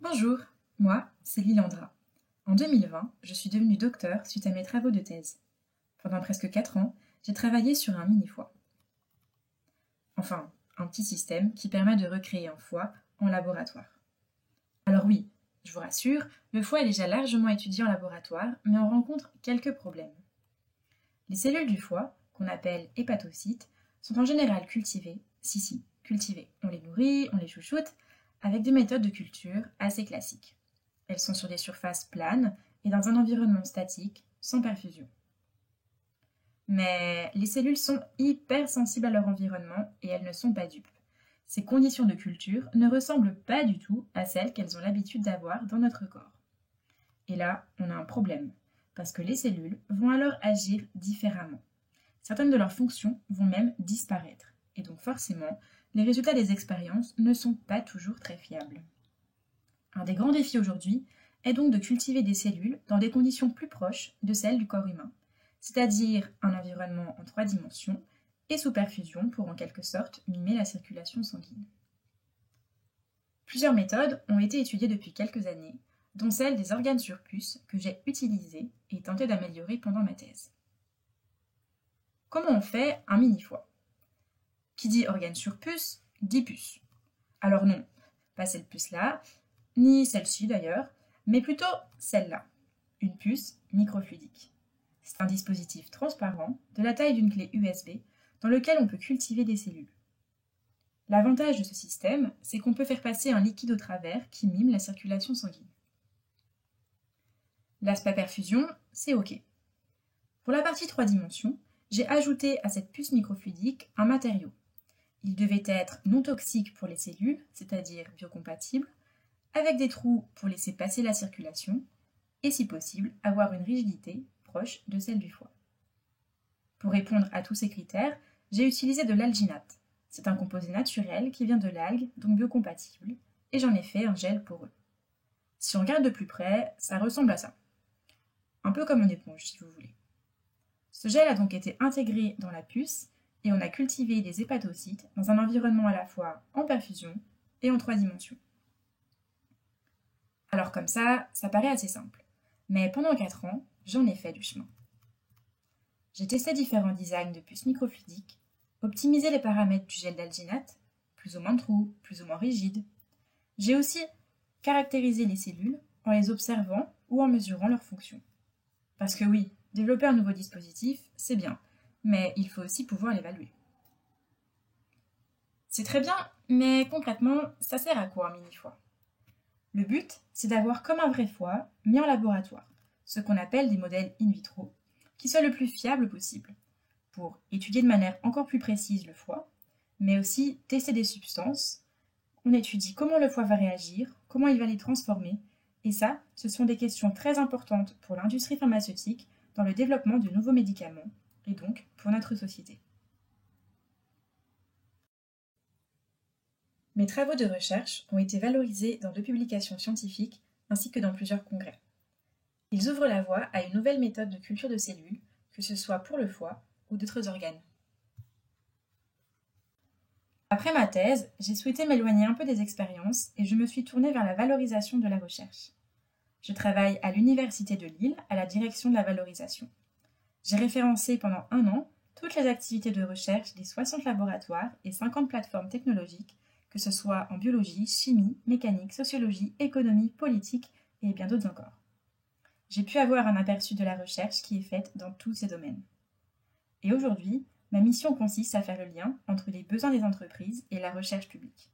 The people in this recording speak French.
Bonjour, moi, c'est Lilandra. En 2020, je suis devenue docteur suite à mes travaux de thèse. Pendant presque 4 ans, j'ai travaillé sur un mini-foie. Enfin, un petit système qui permet de recréer un foie en laboratoire. Alors oui, je vous rassure, le foie est déjà largement étudié en laboratoire, mais on rencontre quelques problèmes. Les cellules du foie, qu'on appelle hépatocytes, sont en général cultivées, cultivées. On les nourrit, on les chouchoute, avec des méthodes de culture assez classiques. Elles sont sur des surfaces planes et dans un environnement statique, sans perfusion. Mais les cellules sont hyper sensibles à leur environnement et elles ne sont pas dupes. Ces conditions de culture ne ressemblent pas du tout à celles qu'elles ont l'habitude d'avoir dans notre corps. Et là, on a un problème, parce que les cellules vont alors agir différemment. Certaines de leurs fonctions vont même disparaître, et donc forcément, les résultats des expériences ne sont pas toujours très fiables. Un des grands défis aujourd'hui est donc de cultiver des cellules dans des conditions plus proches de celles du corps humain, c'est-à-dire un environnement en 3 dimensions et sous perfusion pour en quelque sorte mimer la circulation sanguine. Plusieurs méthodes ont été étudiées depuis quelques années, dont celle des organes sur puce que j'ai utilisée et tenté d'améliorer pendant ma thèse. Comment on fait un mini-foie ? Qui dit organe sur puce, dit puce. Alors non, pas cette puce-là, ni celle-ci d'ailleurs, mais plutôt celle-là, une puce microfluidique. C'est un dispositif transparent de la taille d'une clé USB dans lequel on peut cultiver des cellules. L'avantage de ce système, c'est qu'on peut faire passer un liquide au travers qui mime la circulation sanguine. L'aspect perfusion, c'est OK. Pour la partie 3 dimensions, j'ai ajouté à cette puce microfluidique un matériau. Il devait être non toxique pour les cellules, c'est-à-dire biocompatible, avec des trous pour laisser passer la circulation, et si possible, avoir une rigidité proche de celle du foie. Pour répondre à tous ces critères, j'ai utilisé de l'alginate. C'est un composé naturel qui vient de l'algue, donc biocompatible, et j'en ai fait un gel poreux. Si on regarde de plus près, ça ressemble à ça. Un peu comme une éponge, si vous voulez. Ce gel a donc été intégré dans la puce, et on a cultivé des hépatocytes dans un environnement à la fois en perfusion et en 3 dimensions. Alors comme ça paraît assez simple. Mais pendant 4 ans, j'en ai fait du chemin. J'ai testé différents designs de puces microfluidiques, optimisé les paramètres du gel d'alginate, plus ou moins de trous, plus ou moins rigides. J'ai aussi caractérisé les cellules en les observant ou en mesurant leurs fonctions. Parce que oui, développer un nouveau dispositif, c'est bien, mais il faut aussi pouvoir l'évaluer. C'est très bien, mais concrètement, ça sert à quoi un mini-foie ? Le but, c'est d'avoir comme un vrai foie, mis en laboratoire, ce qu'on appelle des modèles in vitro, qui soient le plus fiables possible, pour étudier de manière encore plus précise le foie, mais aussi tester des substances. On étudie comment le foie va réagir, comment il va les transformer, et ça, ce sont des questions très importantes pour l'industrie pharmaceutique dans le développement de nouveaux médicaments, et donc pour notre société. Mes travaux de recherche ont été valorisés dans 2 publications scientifiques ainsi que dans plusieurs congrès. Ils ouvrent la voie à une nouvelle méthode de culture de cellules, que ce soit pour le foie ou d'autres organes. Après ma thèse, j'ai souhaité m'éloigner un peu des expériences et je me suis tournée vers la valorisation de la recherche. Je travaille à l'Université de Lille à la direction de la valorisation. J'ai référencé pendant 1 an toutes les activités de recherche des 60 laboratoires et 50 plateformes technologiques, que ce soit en biologie, chimie, mécanique, sociologie, économie, politique et bien d'autres encore. J'ai pu avoir un aperçu de la recherche qui est faite dans tous ces domaines. Et aujourd'hui, ma mission consiste à faire le lien entre les besoins des entreprises et la recherche publique.